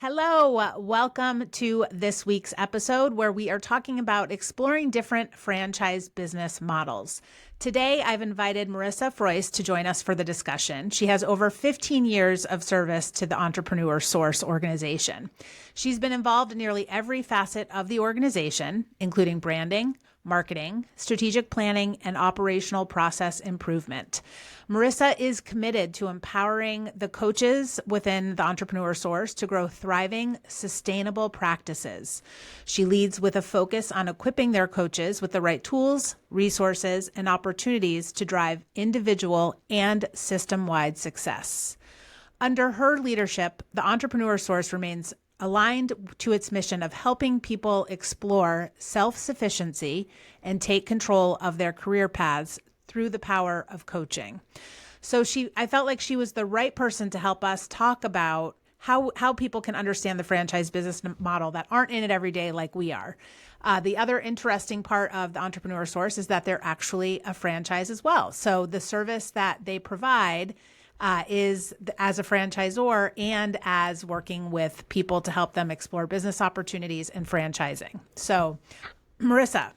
Hello, welcome to this week's episode where we are talking about exploring different franchise business models. Today, I've invited Marissa Frois to join us for the discussion. She has over 15 years of service to the Entrepreneur Source organization. She's been involved in nearly every facet of the organization, including branding, marketing, strategic planning, and operational process improvement. Marissa is committed to empowering the coaches within the Entrepreneur Source to grow thriving, sustainable practices. She leads with a focus on equipping their coaches with the right tools, resources, and opportunities to drive individual and system-wide success. Under her leadership, the Entrepreneur Source remains aligned to its mission of helping people explore self-sufficiency and take control of their career paths through the power of coaching. So I felt like she was the right person to help us talk about how people can understand the franchise business model that aren't in it every day like we are. The other interesting part of the Entrepreneur Source is that they're actually a franchise as well. So the service that they provide is as a franchisor and as working with people to help them explore business opportunities and franchising. So, Marissa,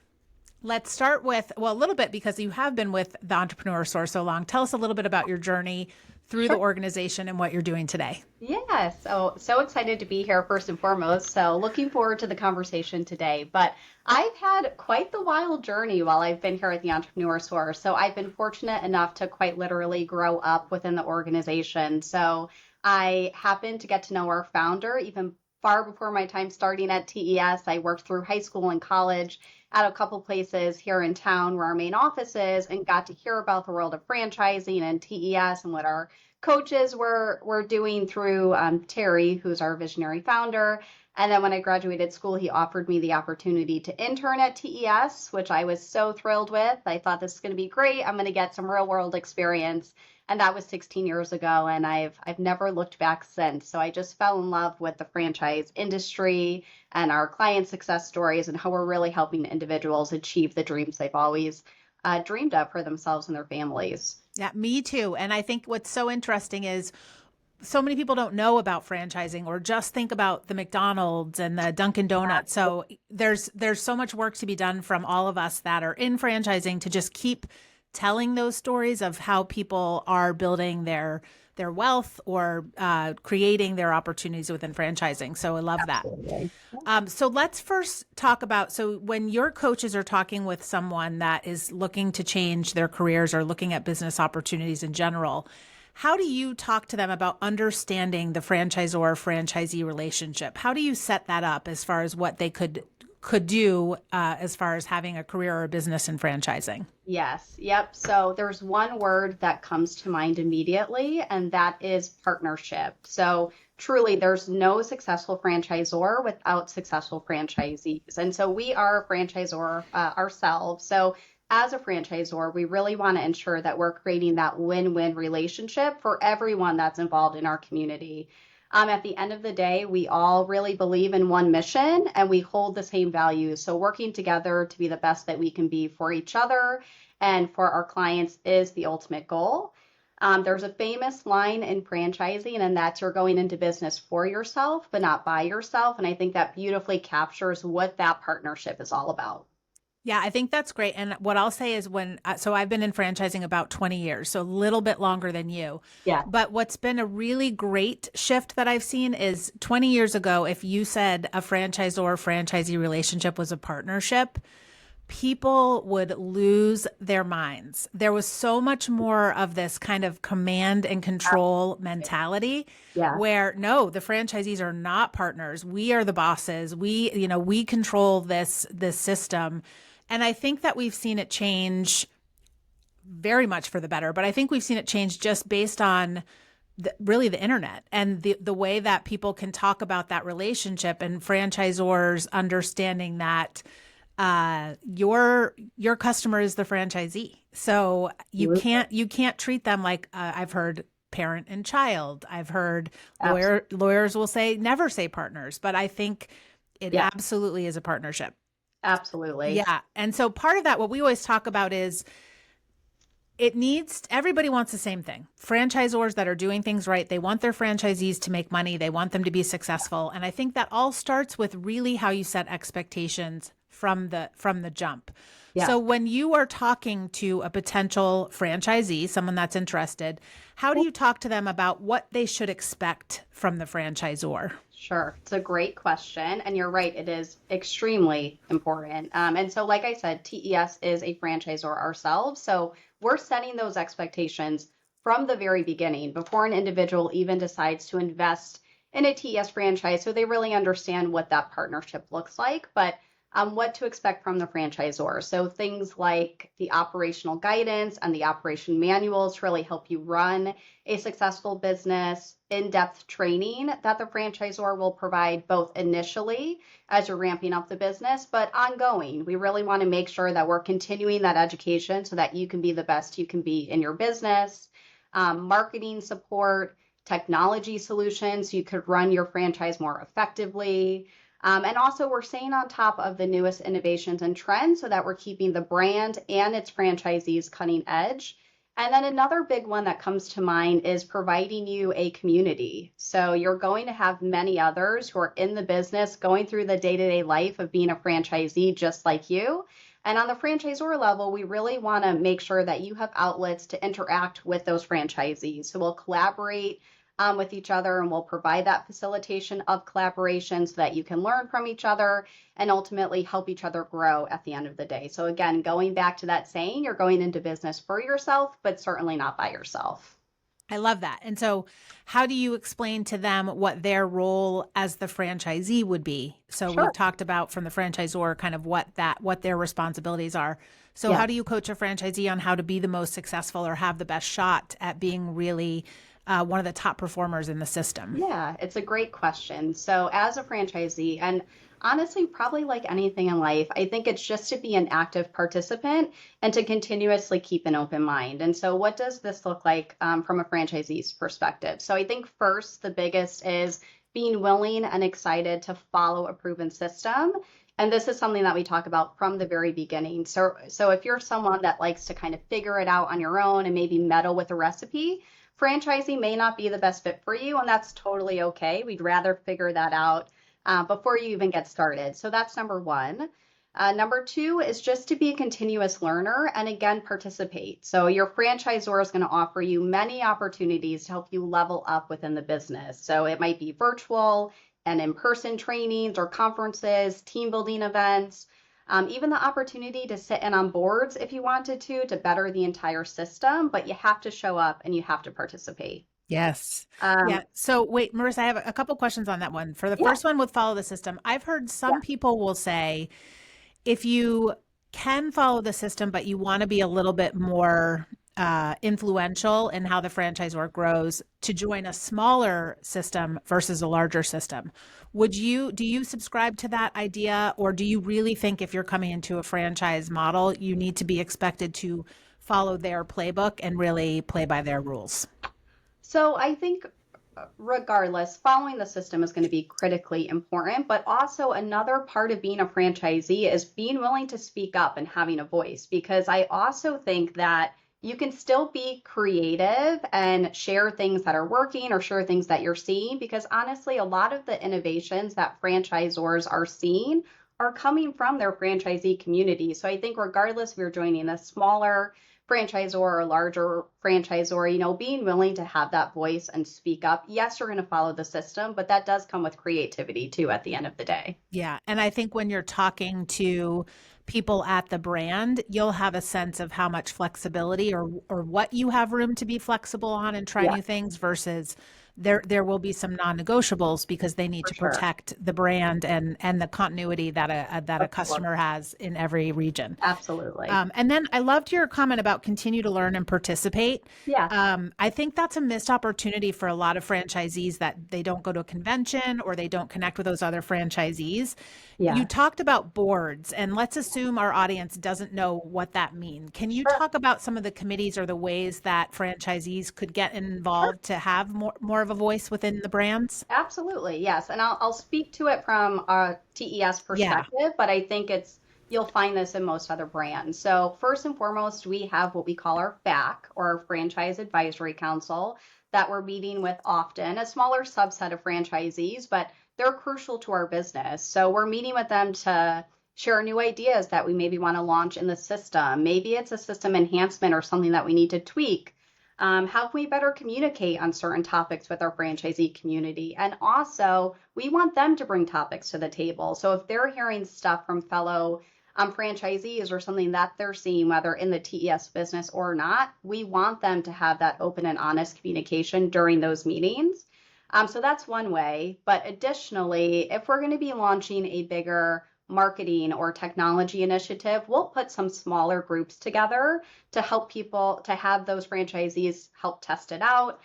let's start with, a little bit because you have been with the Entrepreneur Source so long. Tell us a little bit about your journey through the organization and what you're doing today. Yeah, so excited to be here first and foremost. So looking forward to the conversation today. But I've had quite the wild journey while I've been here at the Entrepreneur Source. So I've been fortunate enough to quite literally grow up within the organization. So I happened to get to know our founder even far before my time starting at TES. I worked through high school and college at a couple places here in town where our main office is and got to hear about the world of franchising and TES and what our coaches were doing through Terry, who's our visionary founder. And then when I graduated school, he offered me the opportunity to intern at TES, which I was so thrilled with. I thought this is going to be great. I'm going to get some real world experience. And that was 16 years ago, and I've never looked back since. So I just fell in love with the franchise industry and our client success stories and how we're really helping individuals achieve the dreams they've always dreamed of for themselves and their families. Yeah, me too. And I think what's so interesting is so many people don't know about franchising or just think about the McDonald's and the Dunkin' Donuts. So there's so much work to be done from all of us that are in franchising to just keep telling those stories of how people are building their wealth or creating their opportunities within franchising. So I love that. So let's first talk about, so when your coaches are talking with someone that is looking to change their careers or looking at business opportunities in general, how do you talk to them about understanding the franchisor-franchisee relationship? How do you set that up as far as what they could do as far as having a career or a business in franchising? Yes. Yep. So there's one word that comes to mind immediately, and that is partnership. So truly, there's no successful franchisor without successful franchisees. And so we are a franchisor ourselves. So as a franchisor, we really want to ensure that we're creating that win-win relationship for everyone that's involved in our community. At the end of the day, we all really believe in one mission and we hold the same values. So working together to be the best that we can be for each other and for our clients is the ultimate goal. There's a famous line in franchising, and that's you're going into business for yourself, but not by yourself. And I think that beautifully captures what that partnership is all about. Yeah, I think that's great. And what I'll say is so I've been in franchising about 20 years, so a little bit longer than you. Yeah. But what's been a really great shift that I've seen is 20 years ago, if you said a franchisor-franchisee relationship was a partnership, people would lose their minds. There was so much more of this kind of command and control mentality where no, the franchisees are not partners. We are the bosses. We control this system. And I think that we've seen it change very much for the better, but I think we've seen it change just based on really the internet and the way that people can talk about that relationship and franchisors understanding that your customer is the franchisee. So you can't treat them like I've heard parent and child. I've heard lawyers will say never say partners, but I think it absolutely is a partnership. Absolutely. Yeah. And so part of that, what we always talk about is everybody wants the same thing. Franchisors that are doing things right, they want their franchisees to make money. They want them to be successful. And I think that all starts with really how you set expectations from the jump. Yeah. So when you are talking to a potential franchisee, someone that's interested, how do you talk to them about what they should expect from the franchisor? Sure. It's a great question. And you're right, it is extremely important. And so, like I said, TES is a franchisor ourselves. So we're setting those expectations from the very beginning before an individual even decides to invest in a TES franchise. So they really understand what that partnership looks like. But what to expect from the franchisor. So things like the operational guidance and the operation manuals to really help you run a successful business, in-depth training that the franchisor will provide both initially as you're ramping up the business, but ongoing. We really want to make sure that we're continuing that education so that you can be the best you can be in your business. Marketing support, technology solutions so you could run your franchise more effectively. And also, we're staying on top of the newest innovations and trends so that we're keeping the brand and its franchisees cutting edge. And then another big one that comes to mind is providing you a community. So you're going to have many others who are in the business going through the day-to-day life of being a franchisee just like you. And on the franchisor level, we really want to make sure that you have outlets to interact with those franchisees. So we'll collaborate with each other, and we'll provide that facilitation of collaboration so that you can learn from each other and ultimately help each other grow at the end of the day. So again, going back to that saying, you're going into business for yourself, but certainly not by yourself. I love that. And so how do you explain to them what their role as the franchisee would be? So Sure. we've talked about from the franchisor kind of what their responsibilities are. So Yeah. how do you coach a franchisee on how to be the most successful or have the best shot at being really one of the top performers in the system? Yeah, it's a great question. So, as a franchisee, and honestly, probably like anything in life, I think it's just to be an active participant and to continuously keep an open mind. And so, what does this look like from a franchisee's perspective? So, I think first, the biggest is being willing and excited to follow a proven system. And this is something that we talk about from the very beginning. So if you're someone that likes to kind of figure it out on your own and maybe meddle with a recipe, franchising may not be the best fit for you, and that's totally okay. We'd rather figure that out before you even get started. So that's number one. Number two is just to be a continuous learner and again, participate. So your franchisor is going to offer you many opportunities to help you level up within the business. So it might be virtual and in-person trainings or conferences, team building events, even the opportunity to sit in on boards if you wanted to better the entire system, but you have to show up and you have to participate. Yes. Um, Yeah. So wait, Marissa, I have a couple questions on that one. For the yeah, first one with follow the system, I've heard yeah, some people will say if you can follow the system, but you want to be a little bit more influential in how the franchisor grows, to join a smaller system versus a larger system. Do you subscribe to that idea, or do you really think if you're coming into a franchise model, you need to be expected to follow their playbook and really play by their rules? So I think regardless, following the system is going to be critically important, but also another part of being a franchisee is being willing to speak up and having a voice, because I also think that you can still be creative and share things that are working or share things that you're seeing, because honestly, a lot of the innovations that franchisors are seeing are coming from their franchisee community. So I think regardless if you're joining a smaller franchisor or larger franchisor, being willing to have that voice and speak up. Yes, you're going to follow the system, but that does come with creativity too at the end of the day. Yeah. And I think when you're talking to people at the brand, you'll have a sense of how much flexibility or what you have room to be flexible on and try Yeah, new things versus there will be some non-negotiables because they need for to sure. protect the brand and the continuity that a Of course. customer has in every region. Absolutely. And then I loved your comment about continue to learn and participate. Yeah. I think that's a missed opportunity for a lot of franchisees that they don't go to a convention or they don't connect with those other franchisees. You Yeah. talked about boards, and let's assume our audience doesn't know what that means. Can you Sure. talk about some of the committees or the ways that franchisees could get Sure. involved to have more of a voice within the brands? Absolutely. Yes. And I'll speak to it from a TES Yeah. perspective, but I think it's you'll find this in most other brands. So first and foremost, we have what we call our FAC, or our Franchise Advisory Council, that we're meeting with often, a smaller subset of franchisees, but they're crucial to our business. So we're meeting with them to share new ideas that we maybe want to launch in the system. Maybe it's a system enhancement or something that we need to tweak. How can we better communicate on certain topics with our franchisee community? And also, we want them to bring topics to the table. So if they're hearing stuff from fellow franchisees or something that they're seeing, whether in the TES business or not, we want them to have that open and honest communication during those meetings. So that's one way. But additionally, if we're going to be launching a bigger marketing or technology initiative, we'll put some smaller groups together to help people, to have those franchisees help test it out,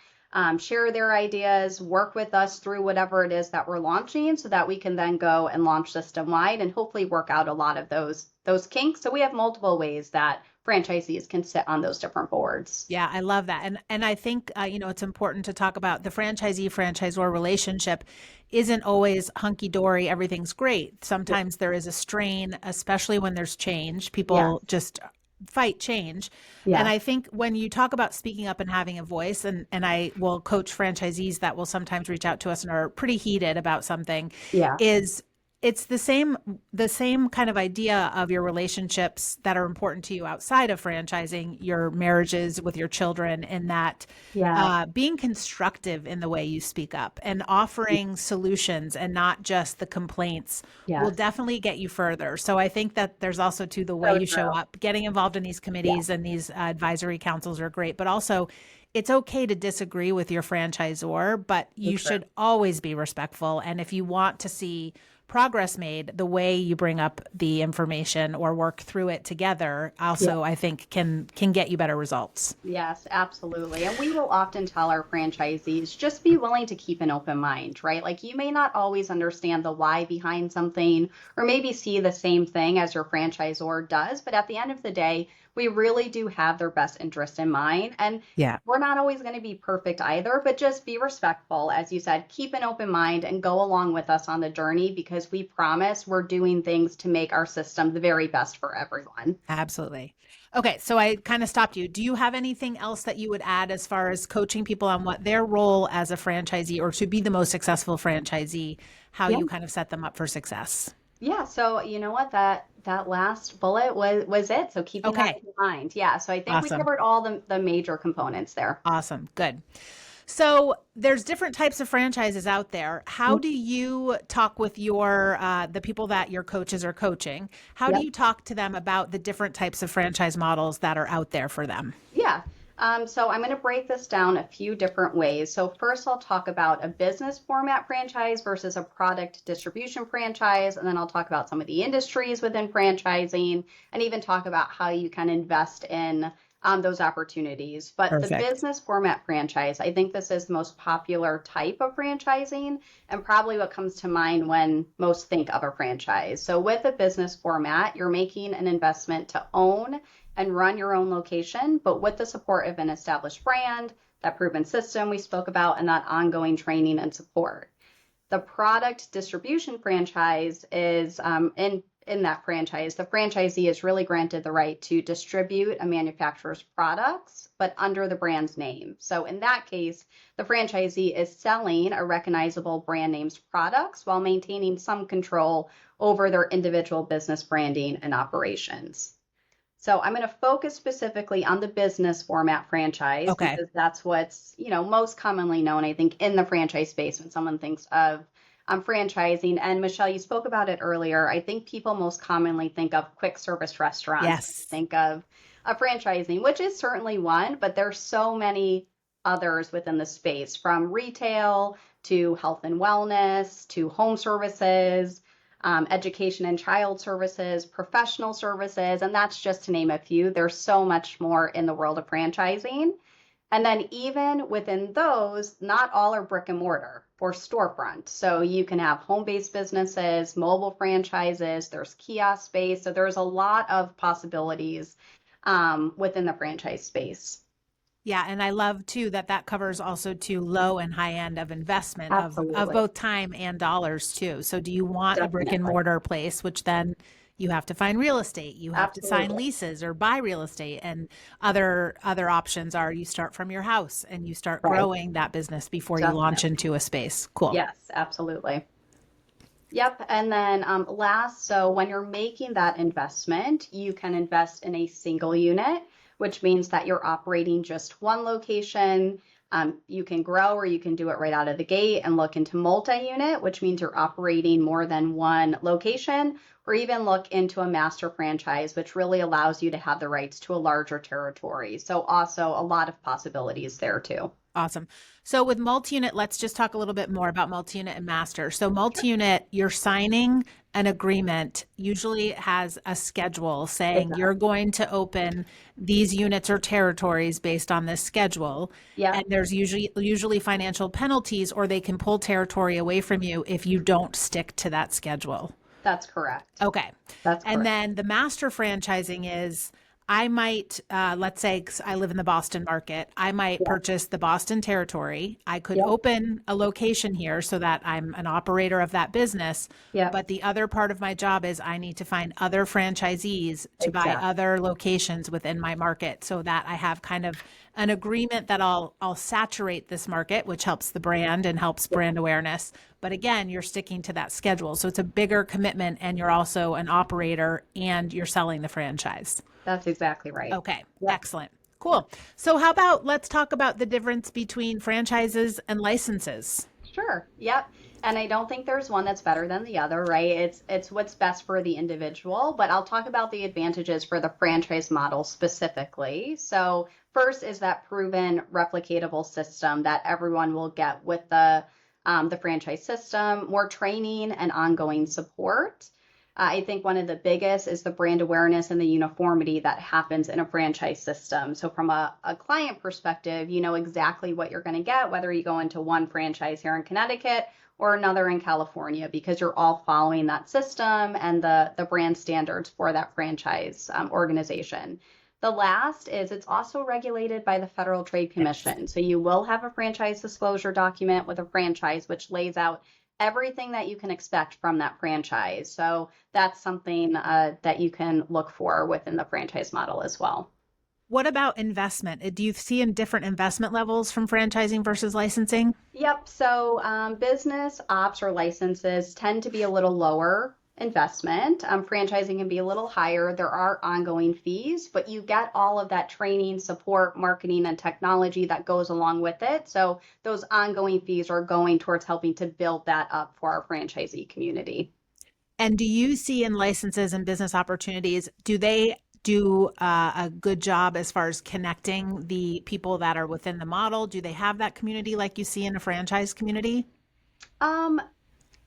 share their ideas, work with us through whatever it is that we're launching so that we can then go and launch system wide and hopefully work out a lot of those kinks. So we have multiple ways that franchisees can sit on those different boards. Yeah, I love that. And I think, it's important to talk about the franchisee franchisor relationship isn't always hunky dory. Everything's great. Sometimes there is a strain, especially when there's change. People just fight change. Yeah. And I think when you talk about speaking up and having a voice, and I will coach franchisees that will sometimes reach out to us and are pretty heated about something, Yeah. it's the same kind of idea of your relationships that are important to you outside of franchising, your marriages with your children, and that being constructive in the way you speak up and offering solutions and not just the complaints will definitely get you further. So I think that there's also to the way you show up, getting involved in these committees and these advisory councils are great, but also it's okay to disagree with your franchisor, but you should always be respectful. And if you want to see progress made, the way you bring up the information or work through it together also, I think can get you better results. Yes, absolutely. And we will often tell our franchisees, just be willing to keep an open mind, right? Like you may not always understand the why behind something or maybe see the same thing as your franchisor does, but at the end of the day, we really do have their best interest in mind. And we're not always going to be perfect either, but just be respectful. As you said, keep an open mind and go along with us on the journey because we promise we're doing things to make our system the very best for everyone. Absolutely. Okay, so I kind of stopped you. Do you have anything else that you would add as far as coaching people on what their role as a franchisee or to be the most successful franchisee, how you kind of set them up for success? Yeah, so you know what, that last bullet was it. So keeping that in mind. Yeah, so I think we covered all the major components there. Awesome. Good. So there's different types of franchises out there. How do you talk with your the people that your coaches are coaching? How do you talk to them about the different types of franchise models that are out there for them? Yeah. So I'm going to break this down a few different ways. So first I'll talk about a business format franchise versus a product distribution franchise. And then I'll talk about some of the industries within franchising and even talk about how you can invest in those opportunities. But the business format franchise, I think this is the most popular type of franchising and probably what comes to mind when most think of a franchise. So with a business format, you're making an investment to own and run your own location, but with the support of an established brand, that proven system we spoke about, and that ongoing training and support. The product distribution franchise is in that franchise, the franchisee is really granted the right to distribute a manufacturer's products, but under the brand's name. So in that case, the franchisee is selling a recognizable brand name's products while maintaining some control over their individual business branding and operations. So I'm going to focus specifically on the business format franchise because that's what's, most commonly known, I think, in the franchise space when someone thinks of franchising. And Michelle, you spoke about it earlier. I think people most commonly think of quick service restaurants. Yes. Think of a franchising, which is certainly one, but there's so many others within the space, from retail to health and wellness to home services, education and child services, professional services, and that's just to name a few. There's so much more in the world of franchising. And then even within those, not all are brick and mortar or storefront. So you can have home-based businesses, mobile franchises, there's kiosk space. So there's a lot of possibilities within the franchise space. Yeah, and I love too that covers also to low and high end of investment of both time and dollars too. So do you want a brick and mortar place, which then you have to find real estate, you have to sign Absolutely. leases or buy real estate, and other options are you start from your house and you start Right. growing that business before you launch Definitely. into a space. Cool. Yes, absolutely. Yep. And then last, so when you're making that investment, you can invest in a single unit, which means that you're operating just one location. You can grow or you can do it right out of the gate and look into multi-unit, which means you're operating more than one location, or even look into a master franchise, which really allows you to have the rights to a larger territory. So also a lot of possibilities there too. Awesome. So with multi-unit, let's just talk a little bit more about multi-unit and master. So multi-unit, you're signing an agreement, usually has a schedule It saying does. you're going to open these units or territories based on this schedule. Yep, And there's usually financial penalties, or they can pull territory away from you if you don't stick to that schedule. that's correct. Okay. That's And correct. then the master franchising is I might, let's say 'cause I live in the Boston market, I might Yep, purchase the Boston territory. I could yep, open a location here so that I'm an operator of that business. yep. But the other part of my job is I need to find other franchisees to buy Exactly. other locations within my market so that I have kind of an agreement that I'll saturate this market, which helps the brand and helps Yep. brand awareness. But again, you're sticking to that schedule. So it's a bigger commitment and you're also an operator and you're selling the franchise. That's exactly right. Okay, Yep. excellent. Cool. So how about let's talk about the difference between franchises and licenses. Sure. Yep. And I don't think there's one that's better than the other, right? It's what's best for the individual, but I'll talk about the advantages for the franchise model specifically. So, first is that proven replicatable system that everyone will get with the franchise system, more training and ongoing support. I think one of the biggest is the brand awareness and the uniformity that happens in a franchise system. So, from a client perspective, you know exactly what you're going to get, whether you go into one franchise here in Connecticut or another in California, because you're all following that system and the brand standards for that franchise organization. The last is it's also regulated by the Federal Trade Commission. So you will have a franchise disclosure document with a franchise, which lays out everything that you can expect from that franchise. So that's something that you can look for within the franchise model as well. What about investment? Do you see in different investment levels from franchising versus licensing? Yep. So business ops or licenses tend to be a little lower investment. Franchising can be a little higher. There are ongoing fees, but you get all of that training, support, marketing, and technology that goes along with it. So those ongoing fees are going towards helping to build that up for our franchisee community. And do you see in licenses and business opportunities, do they do a good job as far as connecting the people that are within the model? Do they have that community like you see in a franchise community? Um,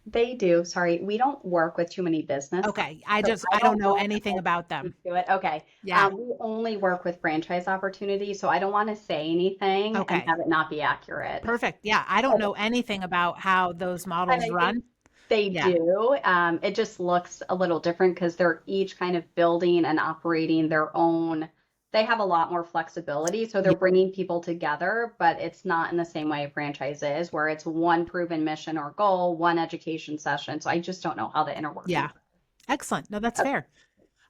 they do. Sorry, we don't work with too many business clients, Okay, I so just I I don't don't know know if anything I can about speak them. to it. Okay. Yeah. We only work with franchise opportunities, so I don't want to say anything and Okay. have it not be accurate. Perfect. Yeah, I don't Okay. know anything about how those And models I think run. they Yeah. do. It just looks a little different because they're each kind of building and operating their own. They have a lot more flexibility, so they're Yeah. bringing people together, but it's not in the same way a franchise is, where it's one proven mission or goal, one education session. So I just don't know how the inner Yeah. workings. Excellent. No, that's Okay. fair.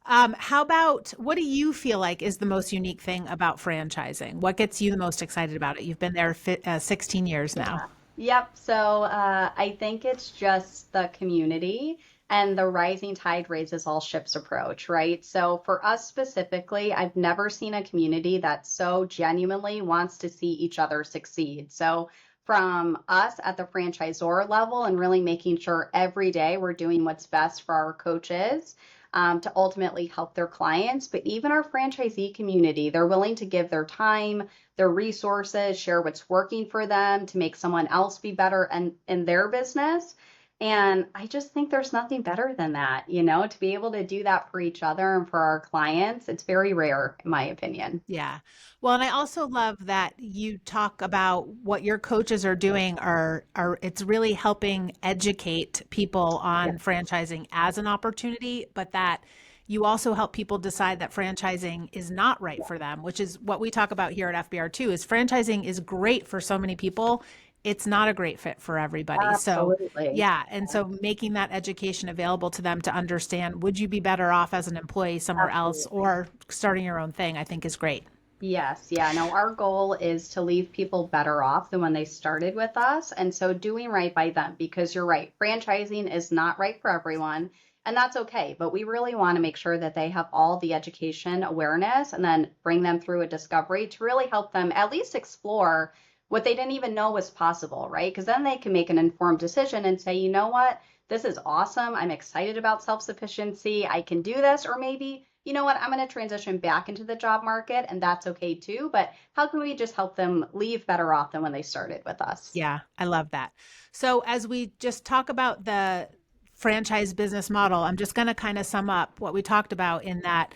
How about what do you feel like is the most unique thing about franchising? What gets you the most excited about it? You've been there 16 years now. Yeah. Yep. So I think it's just the community and the rising tide raises all ships approach, right? So for us specifically, I've never seen a community that so genuinely wants to see each other succeed. So from us at the franchisor level and really making sure every day we're doing what's best for our coaches. To ultimately help their clients, but even our franchisee community, they're willing to give their time, their resources, share what's working for them to make someone else be better and in their business. And I just think there's nothing better than that, to be able to do that for each other and for our clients. It's very rare, in my opinion. Yeah. Well, and I also love that you talk about what your coaches are doing are it's really helping educate people Yeah. on franchising as an opportunity, but that you also help people decide that franchising is not right for them, which is what we talk about here at FBR too, is franchising is great for so many people. it's not a great fit for everybody. So Absolutely. yeah. And so making that education available to them to understand, would you be better off as an employee somewhere else Absolutely. or starting your own thing, I think is great. Yes, yeah. No, our goal is to leave people better off than when they started with us. And so doing right by them, because you're right, franchising is not right for everyone, and that's okay. But we really want to make sure that they have all the education awareness and then bring them through a discovery to really help them at least explore what they didn't even know was possible, right? Because then they can make an informed decision and say, you know what? This is awesome. I'm excited about self-sufficiency. I can do this. Or maybe you know what, I'm going to transition back into the job market, and that's okay too. But how can we just help them leave better off than when they started with us? Yeah, I love that. So as we just talk about the franchise business model, I'm just going to kind of sum up what we talked about in that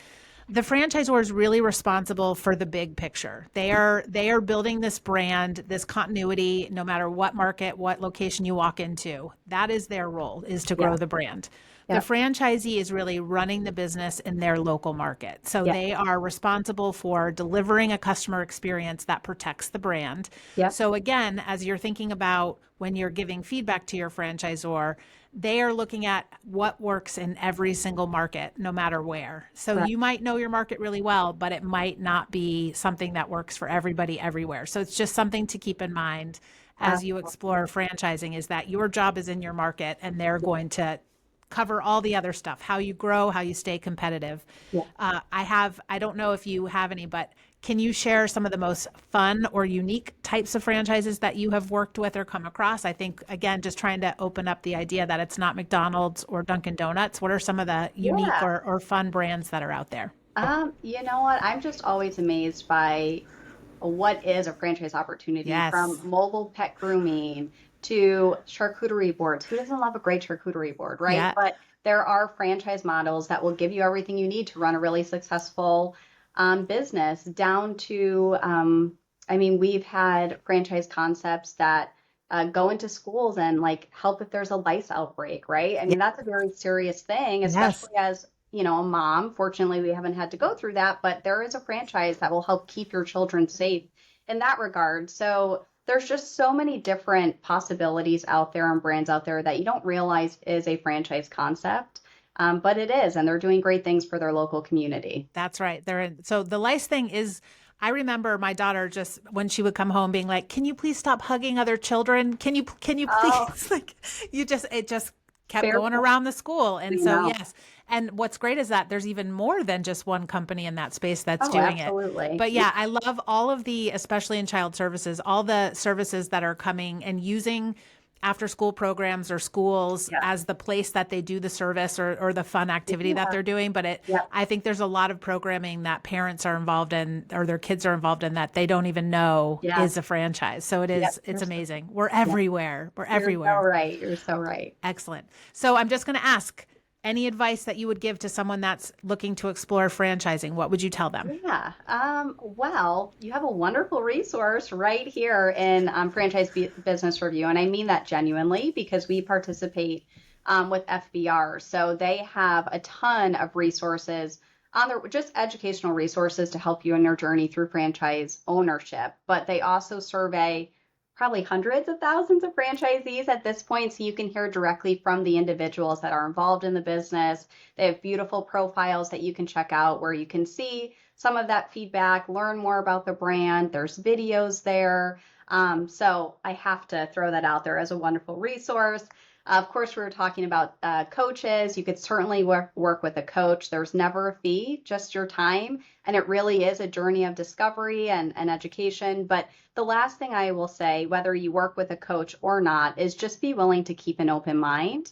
the franchisor is really responsible for the big picture. They are building this brand, this continuity, no matter what market, what location you walk into. That is their role, is to Yeah, grow the brand. The yeah, franchisee is really running the business in their local market. So yeah, they are responsible for delivering a customer experience that protects the brand. yeah, So again, as you're thinking about when you're giving feedback to your franchisor, they are looking at what works in every single market, no matter where. So correct. you might know your market really well, but it might not be something that works for everybody everywhere. So it's just something to keep in mind as you explore franchising is that your job is in your market and they're going to cover all the other stuff, how you grow, how you stay competitive. Yeah. I don't know if you have any, but can you share some of the most fun or unique types of franchises that you have worked with or come across? I think, again, just trying to open up the idea that it's not McDonald's or Dunkin' Donuts. What are some of the unique Yeah. or fun brands that are out there? You know what? I'm just always amazed by what is a franchise opportunity from Yes. mobile pet grooming to charcuterie boards. Who doesn't love a great charcuterie board, right? Yeah. But there are franchise models that will give you everything you need to run a really successful business down to, I mean, we've had franchise concepts that go into schools and like help if there's a lice outbreak, right? I Yeah. mean, that's a very serious thing, Yes. especially as a mom. Fortunately, we haven't had to go through that, but there is a franchise that will help keep your children safe in that regard. So there's just so many different possibilities out there and brands out there that you don't realize is a franchise concept. But it is, and they're doing great things for their local community. That's right. They're in. So the lice thing is, I remember my daughter just when she would come home being like, "Can you please stop hugging other children? Can you Oh, please?" Like, it just kept fair going point. around the school. And We so, know. yes. And what's great is that there's even more than just one company in that space that's Oh, doing it. absolutely. But yeah, I love all of the, especially in child services, all the services that are coming and using after school programs or schools Yeah. as the place that they do the service or the fun activity that Yeah. they're doing. But Yeah. I think there's a lot of programming that parents are involved in or their kids are involved in that they don't even know is Yes. a franchise. So Yep. it's amazing. We're Yeah. everywhere. We're You're so everywhere. right. You're so right. Excellent. So I'm just going to ask any advice that you would give to someone that's looking to explore franchising, what would you tell them? Yeah. Well, you have a wonderful resource right here in Business Review. And I mean that genuinely because we participate with FBR. So they have a ton of resources on their just educational resources to help you in your journey through franchise ownership. But they also survey probably hundreds of thousands of franchisees at this point. So you can hear directly from the individuals that are involved in the business. They have beautiful profiles that you can check out where you can see some of that feedback, learn more about the brand. There's videos there. So I have to throw that out there as a wonderful resource. Of course, we were talking about coaches. You could certainly work with a coach. There's never a fee, just your time. And it really is a journey of discovery and education. But the last thing I will say, whether you work with a coach or not, is just be willing to keep an open mind.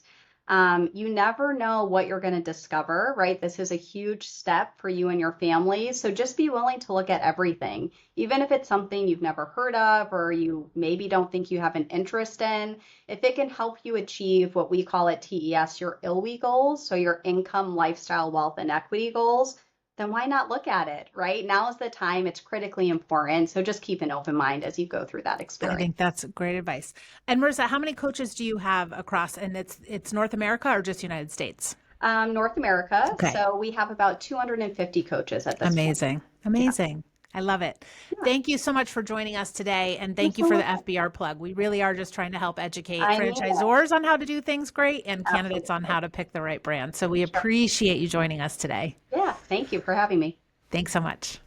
You never know what you're going to discover, right? This is a huge step for you and your family. So just be willing to look at everything, even if it's something you've never heard of or you maybe don't think you have an interest in. If it can help you achieve what we call at TES your ILWE goals, so your income, lifestyle, wealth, and equity goals, then why not look at it, right? Now is the time. It's critically important. So just keep an open mind as you go through that I experience. think that's great advice. And Marissa, how many coaches do you have across? And it's North America or just United States? North America. Okay. So we have about 250 coaches at this point. Amazing. Yeah. Amazing. I love it. Yeah. Thank you so much for joining us today. And You're thank you so for the welcome. FBR plug. We really are just trying to help educate I need it. franchisors on how to do things great and candidates on Absolutely. how to pick the right brand. So we Sure. appreciate you joining us today. Yeah. Thank you for having me. Thanks so much.